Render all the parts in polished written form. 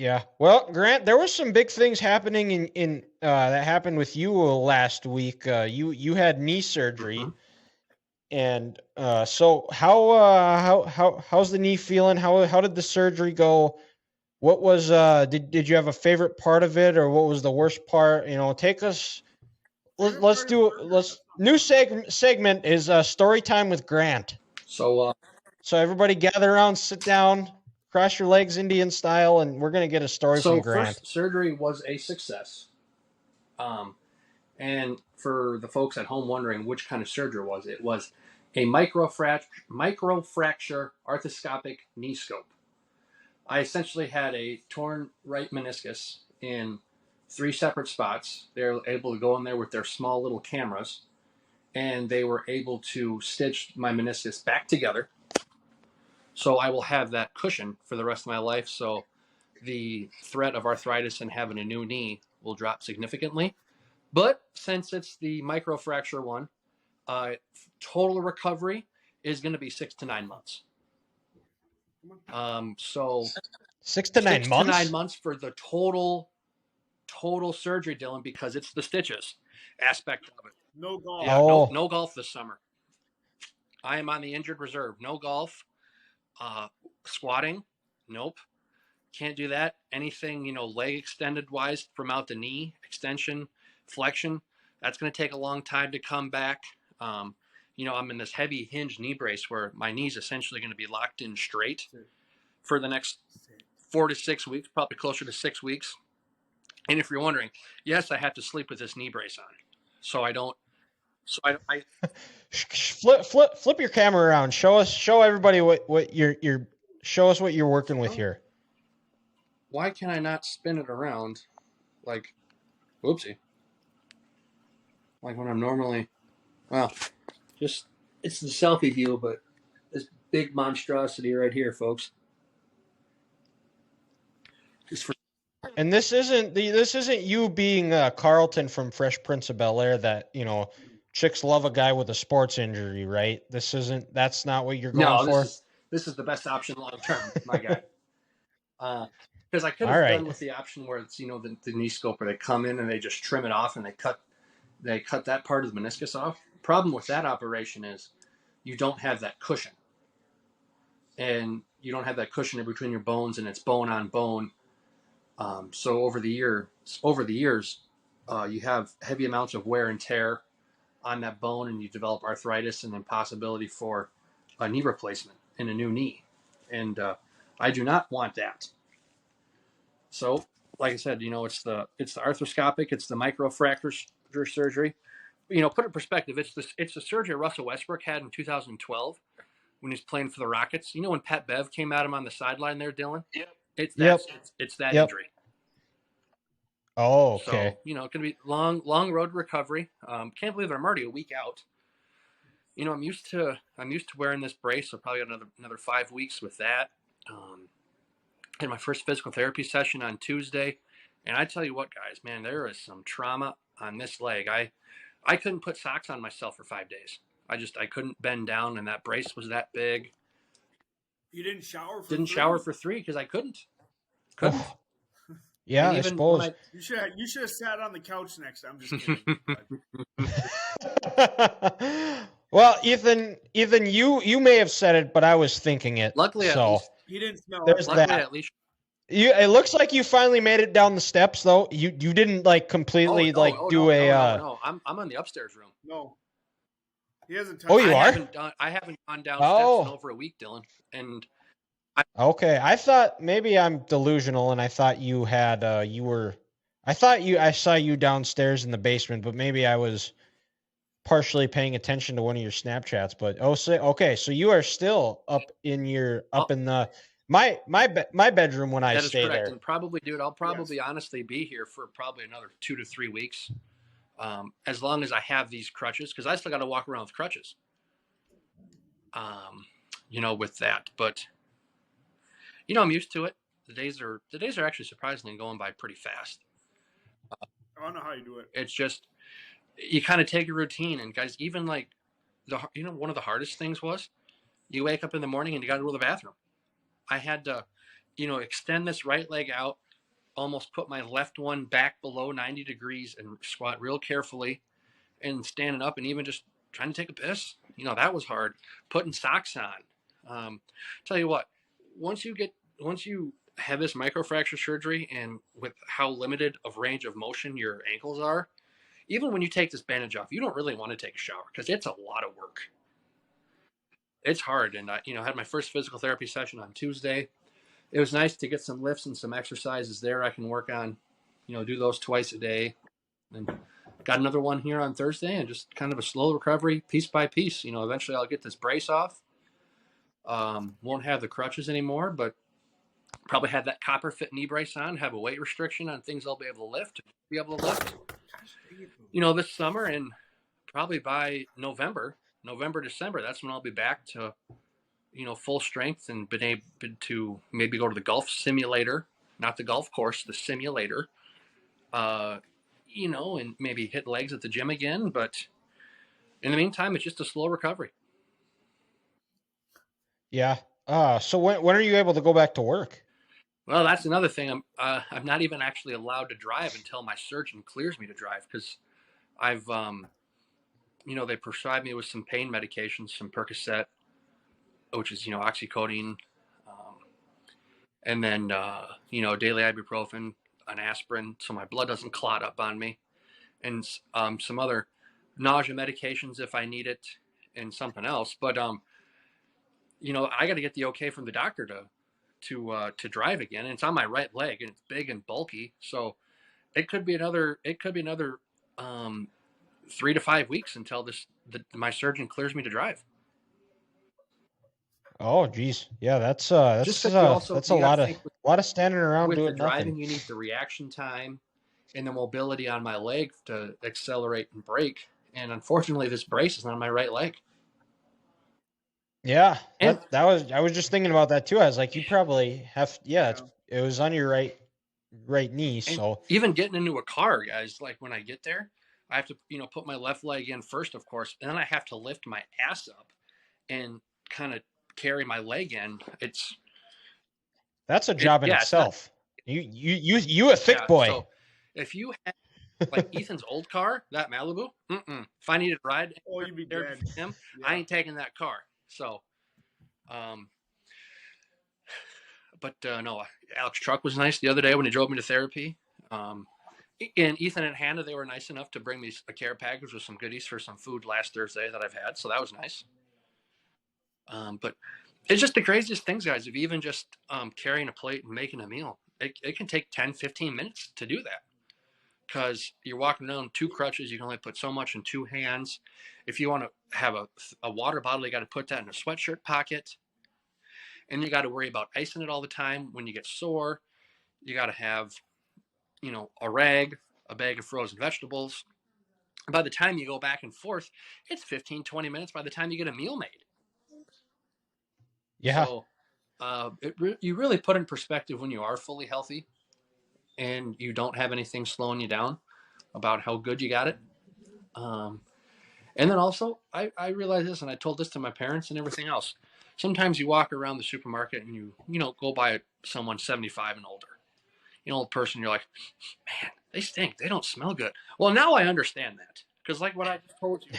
Yeah. Well, Grant, there was some big things happening in that happened with you last week. You had knee surgery, Mhm. and so how's the knee feeling? How did the surgery go? What was did you have a favorite part of it, or what was the worst part? Take us. Favorite Let's part of do surgery? let's new segment is story time with Grant. So, So everybody gather around, sit down, cross your legs Indian style, and we're gonna get a story from Grant. first surgery was a success. Um, and for the folks at home wondering which kind of surgery it was a microfracture arthroscopic knee scope. I essentially had a torn right meniscus in three separate spots. They were able to go in there with their small little cameras, and they were able to stitch my meniscus back together. So I will have that cushion for the rest of my life. So the threat of arthritis and having a new knee will drop significantly. But since it's the microfracture one, total recovery is going to be 6 to 9 months. So 6 to 9 6 to 9 months. months for the total surgery, Dylan, because it's the stitches aspect of it. No golf. Yeah, Oh. no golf this summer. I am on the injured reserve. No golf. Squatting, nope. Can't do that. Anything, leg extended wise from out the knee, extension, flexion, that's going to take a long time to come back. I'm in this heavy hinge knee brace where my knee's essentially going to be locked in straight for the next 4 to 6 weeks, probably closer to 6 weeks. And if you're wondering, yes, I have to sleep with this knee brace on. So I don't. So I Flip your camera around. Show everybody what you're show us what you're working with here. Why can I not spin it around like whoopsie? Like when I'm normally just it's the selfie view, but this big monstrosity right here, folks. Just for And this isn't you being Carlton from Fresh Prince of Bel-Air that, chicks love a guy with a sports injury, right? That's not what you're going for? This is the best option long term, my guy. Because I could All have right. done with the option where it's the knee scope where they come in and they just trim it off and they cut that part of the meniscus off. Problem with that operation is you don't have that cushion, and you don't have that cushion in between your bones, and it's bone on bone. So over the years, you have heavy amounts of wear and tear on that bone, and you develop arthritis and then possibility for a knee replacement and a new knee. And I do not want that. So, like I said, it's the arthroscopic, it's the microfracture surgery. Put it in perspective, it's the surgery Russell Westbrook had in 2012 when he was playing for the Rockets. When Pat Bev came at him on the sideline there, Dylan? Yep. It's that Yep. injury. Oh, okay. So, it's going to be long road to recovery. Can't believe I'm already a week out. I'm used to wearing this brace, so probably another 5 weeks with that. Had my first physical therapy session on Tuesday, and I tell you what, guys, man, there is some trauma on this leg. I couldn't put socks on myself for 5 days. I couldn't bend down, and that brace was that big. You didn't shower for Didn't shower for 3 because I couldn't. Oh. Yeah, I suppose. You should have sat on the couch next time. I'm just kidding. Well, Ethan, you may have said it, but I was thinking it. Luckily, so at least he didn't smell. There's luckily, that. at least it looks like you finally made it down the steps, though. You didn't completely No. I'm on the upstairs room. No, he hasn't touched. Oh, you are? I haven't gone downstairs in over a week, Dylan. And okay, I thought maybe I'm delusional, and I thought you had I saw you downstairs in the basement, but maybe I was partially paying attention to one of your Snapchats. But so you are still up in the my bedroom when I stay correct. there. And probably, dude, I'll probably honestly be here for probably another 2 to 3 weeks, as long as I have these crutches, because I still got to walk around with crutches. With that, but I'm used to it. The days are actually surprisingly going by pretty fast. I don't know how you do it. It's just you kind of take a routine, and guys, even one of the hardest things was you wake up in the morning and you got to go to the bathroom. I had to, extend this right leg out, almost put my left one back below 90 degrees and squat real carefully and standing up and even just trying to take a piss. That was hard. Putting socks on. Tell you what, once you have this microfracture surgery and with how limited of range of motion your ankles are, even when you take this bandage off, you don't really want to take a shower because it's a lot of work. It's hard. And I had my first physical therapy session on Tuesday. It was nice to get some lifts and some exercises there I can work on, do those twice a day. And got another one here on Thursday, and just kind of a slow recovery, piece by piece. Eventually I'll get this brace off. Won't have the crutches anymore, but probably have that copper fit knee brace on, have a weight restriction on things I'll be able to lift. This summer, and probably by November, December, that's when I'll be back to, full strength and been able to maybe go to the golf simulator, not the golf course, the simulator, and maybe hit legs at the gym again. But in the meantime, it's just a slow recovery. Yeah. So when are you able to go back to work? Well, that's another thing. I'm not even actually allowed to drive until my surgeon clears me to drive, because I've, they prescribed me with some pain medications, some Percocet, which is, oxycodone, and then, daily ibuprofen, an aspirin, so my blood doesn't clot up on me, and some other nausea medications if I need it, and something else. But, I got to get the okay from the doctor to drive again. And it's on my right leg, and it's big and bulky. So it could be another 3 to 5 weeks until my surgeon clears me to drive. Oh, geez. Yeah, that's a lot of standing around with doing the driving, nothing. you need the reaction time and the mobility on my leg to accelerate and brake. And unfortunately, this brace is on my right leg. Yeah, I was just thinking about that too. I was like, you probably have, it was on your right knee. So even getting into a car, guys, like when I get there, I have to, put my left leg in first, of course, and then I have to lift my ass up and kind of carry my leg in. That's a job in itself. You a thick boy. So if you have like Ethan's old car, that Malibu, if I needed a ride, you'd be dead. Him, yeah. I ain't taking that car. So, no, Alex truck was nice the other day when he drove me to therapy. And Ethan and Hannah, they were nice enough to bring me a care package with some goodies for some food last Thursday that I've had. So that was nice. But it's just the craziest things, guys. If even just carrying a plate and making a meal, it can take 10, 15 minutes to do that. Because you're walking around 2 crutches, you can only put so much in 2 hands. If you want to have a water bottle, you got to put that in a sweatshirt pocket. And you got to worry about icing it all the time. When you get sore, you got to have, a rag, a bag of frozen vegetables. By the time you go back and forth, it's 15, 20 minutes by the time you get a meal made. Yeah. So you really put in perspective when you are fully healthy and you don't have anything slowing you down about how good you got it. And then also, I realized this, and I told this to my parents and everything else. Sometimes you walk around the supermarket and you go by someone 75 and older. Old person, you're like, man, they stink. They don't smell good. Well, now I understand that. Because like what I told you,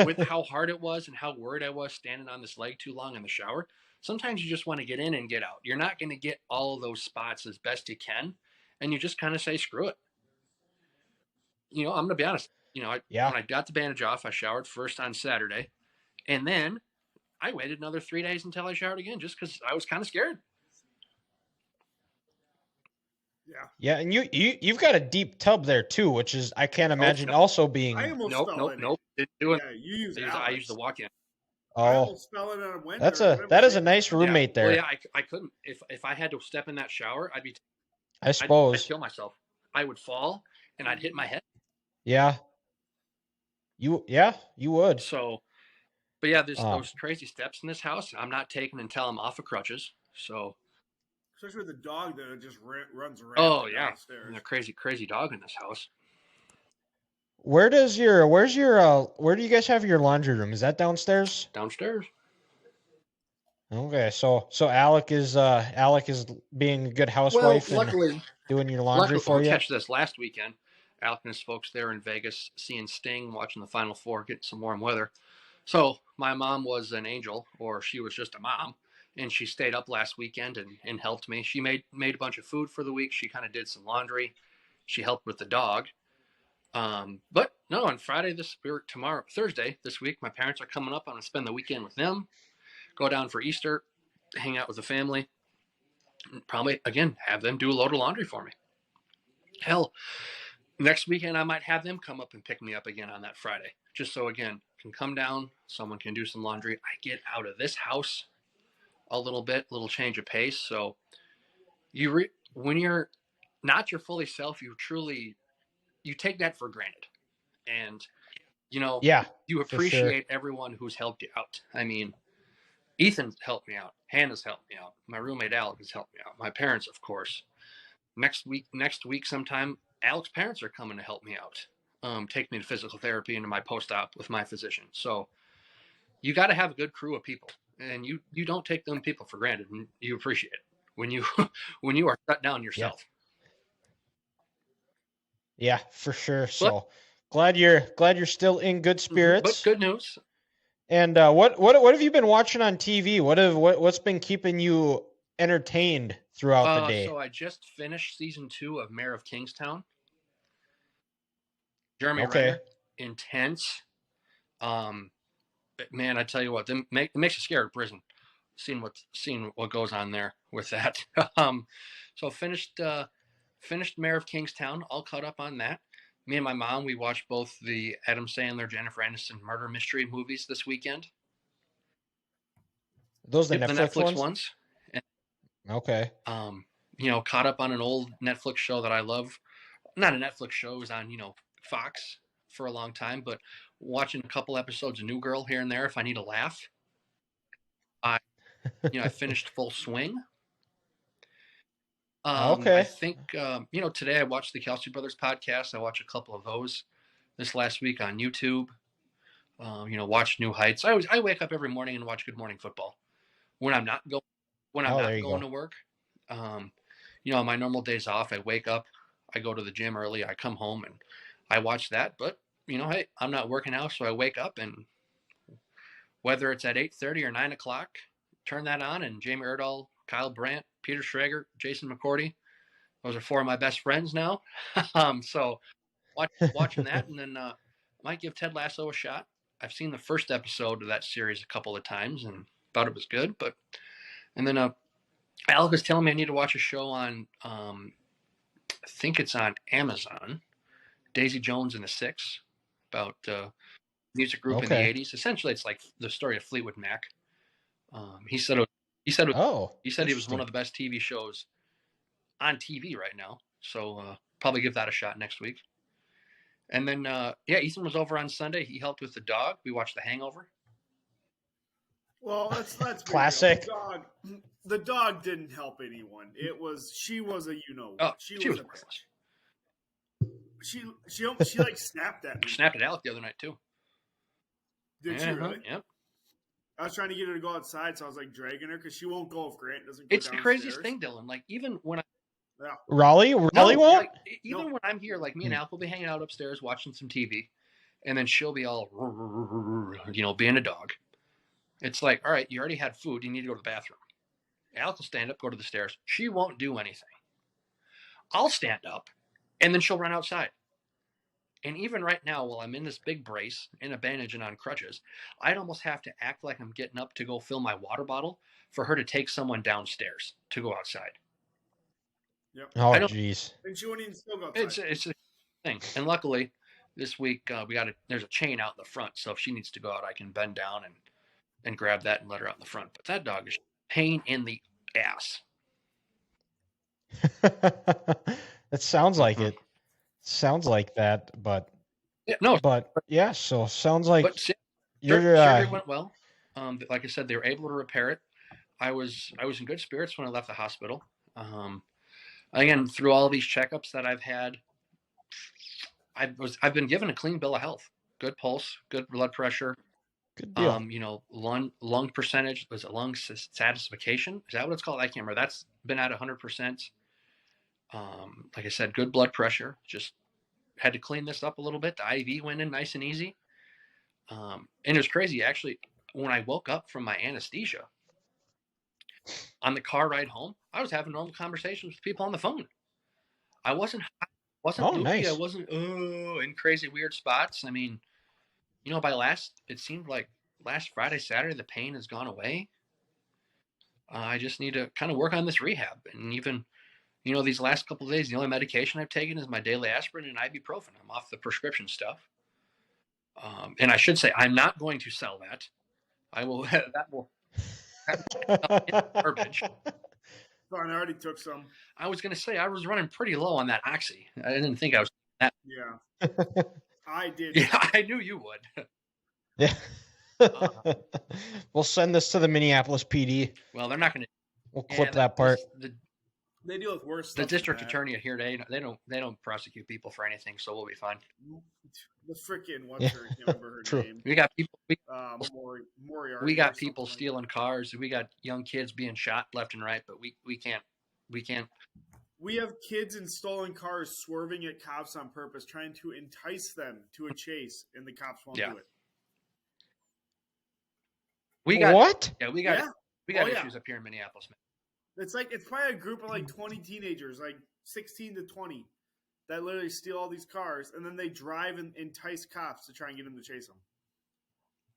with how hard it was and how worried I was standing on this leg too long in the shower, sometimes you just want to get in and get out. You're not going to get all of those spots as best you can. And you just kind of say, screw it. I'm going to be honest. When I got the bandage off, I showered first on Saturday. And then I waited another 3 days until I showered again, just because I was kind of scared. Yeah. Yeah, and you've got a deep tub there too, which is I can't imagine also being. Nope. Didn't do it. Yeah, I used the walk-in. Oh, Winter, that is a nice roommate there. Well, yeah, I couldn't. If I had to step in that shower, I suppose I'd kill myself. I would fall and I'd hit my head. Yeah. You would. So, but yeah, there's those crazy steps in this house. I'm not taking until I'm off of crutches. So. Especially with the dog that just runs around. Oh yeah, downstairs. And a crazy dog in this house. Where do you guys have your laundry room? Is that downstairs? Downstairs. Okay, so Alec is being a good housewife. Well, doing your laundry for you? Catch this. Last weekend, Alec and his folks there in Vegas seeing Sting, watching the Final Four, getting some warm weather. So my mom was an angel, or she was just a mom, and she stayed up last weekend and helped me. She made a bunch of food for the week. She kind of did some laundry. She helped with the dog. But no, on Thursday this week, my parents are coming up. I'm going to spend the weekend with them, go down for Easter, hang out with the family, and probably, again, have them do a load of laundry for me. Hell, next weekend, I might have them come up and pick me up again on that Friday. Just so, again, can come down, someone can do some laundry. I get out of this house a little bit, little change of pace. So when you're not your fully self, you take that for granted. And, Yeah, you appreciate everyone who's helped you out. I mean, Ethan's helped me out. Hannah's helped me out. My roommate Alec has helped me out. My parents, of course. Next week sometime, Alec's parents are coming to help me out. Take me to physical therapy and to my post-op with my physician. So you got to have a good crew of people, and you don't take them people for granted, and you appreciate it when you are shut down yourself. Yeah, for sure. So glad you're still in good spirits. But good news. And what have you been watching on TV? What's been keeping you entertained throughout the day? So I just finished season 2 of Mayor of Kingstown. Jeremy Renner, intense. Man, I tell you what, it makes you scared of prison. Seeing what goes on there with that. So finished Mayor of Kingstown, all caught up on that. Me and my mom, we watched both the Adam Sandler, Jennifer Aniston murder mystery movies this weekend. Those the Netflix ones? And, okay. Caught up on an old Netflix show that I love. Not a Netflix show, it was on, Fox for a long time, but watching a couple episodes of New Girl here and there if I need a laugh. I finished Full Swing. I think, today I watched the Kelsey Brothers podcast. I watched a couple of those this last week on YouTube. Watch New Heights. I wake up every morning and watch Good Morning Football when I'm not going to work. My normal days off, I wake up, I go to the gym early, I come home and I watch that. But hey, I'm not working out, so I wake up and whether it's at 8:30 or 9 o'clock, turn that on and Jamie Erdahl, Kyle Brandt, Peter Schrager, Jason McCourty. Those are 4 of my best friends now. So watching that, and then might give Ted Lasso a shot. I've seen the first episode of that series a couple of times and thought it was good. And then Alec was telling me I need to watch a show on, I think it's on Amazon, Daisy Jones and the Six, about music group in the 80s. Essentially, it's like the story of Fleetwood Mac. He said it was one of the best TV shows on TV right now. So probably give that a shot next week. And then, Ethan was over on Sunday. He helped with the dog. We watched The Hangover. Well, that's classic. The dog didn't help anyone. She was a she was a worthless. She like snapped at me. Snapped at Alec the other night too. Did she really? Yep. I was trying to get her to go outside, so I was like dragging her because she won't go if Grant doesn't. It's the craziest thing, Dylan. Like even when Raleigh won't. Like, even when I'm here, like me and Alec will be hanging out upstairs watching some TV, and then she'll be all, being a dog. It's like, all right, you already had food. You need to go to the bathroom. Alec will stand up, go to the stairs. She won't do anything. I'll stand up, and then she'll run outside. And even right now, while I'm in this big brace, in a bandage and on crutches, I'd almost have to act like I'm getting up to go fill my water bottle for her to take someone downstairs to go outside. Yep. Oh, jeez. And she wouldn't even still go outside. It's a thing. And luckily, this week, there's a chain out in the front, so if she needs to go out, I can bend down and grab that and let her out in the front. But that dog is pain in the ass. It sounds like it. Sounds like that, but so sounds like surgery went well. Like I said, they were able to repair it. I was in good spirits when I left the hospital. Again, through all these checkups that I've had, I've been given a clean bill of health. Good pulse, good blood pressure. Good deal. Lung percentage, was it lung satisfaction? Is that what it's called? I can't remember. That's been at 100%. Like I said, good blood pressure. Just had to clean this up a little bit. The IV went in nice and easy. And it was crazy. Actually, when I woke up from my anesthesia on the car ride home, I was having normal conversations with people on the phone. I wasn't loopy. Nice. I wasn't in crazy weird spots. I mean, it seemed like last Friday, Saturday, the pain has gone away. I just need to kind of work on this rehab. And even, these last couple of days, the only medication I've taken is my daily aspirin and ibuprofen. I'm off the prescription stuff. And I should say, I'm not going to sell that. I will, that will garbage. Fine, I already took some. I was going to say, I was running pretty low on that Oxy. I didn't think I was that. Yeah. I did. Yeah, I knew you would. Yeah. We'll send this to the Minneapolis PD. Well, they're not going to. We'll clip that part. They deal with worse The stuff. district attorney here, they don't prosecute people for anything, so we'll be fine. The freaking what's her? I can't remember her True. name. We got people. Moriarty. We got or people something stealing cars. We got young kids being shot left and right, but we can't. We have kids in stolen cars swerving at cops on purpose, trying to entice them to a chase, and the cops won't do it. We got what? Yeah, we got Oh, yeah. issues up here in Minneapolis, man. It's probably a group of like 20 teenagers, like 16 to 20, that literally steal all these cars, and then they drive and entice cops to try and get them to chase them.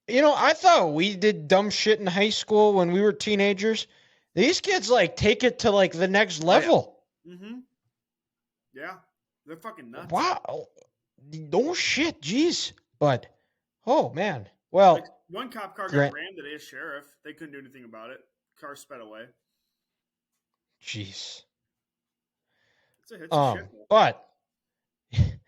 I thought we did dumb shit in high school when we were teenagers. These kids take it to the next level. Mm-hmm. Yeah, they're fucking nuts. Wow. No shit, jeez. But oh man. Well, one cop car got rammed today. A sheriff. They couldn't do anything about it. Car sped away. Jeez. It's a shit. But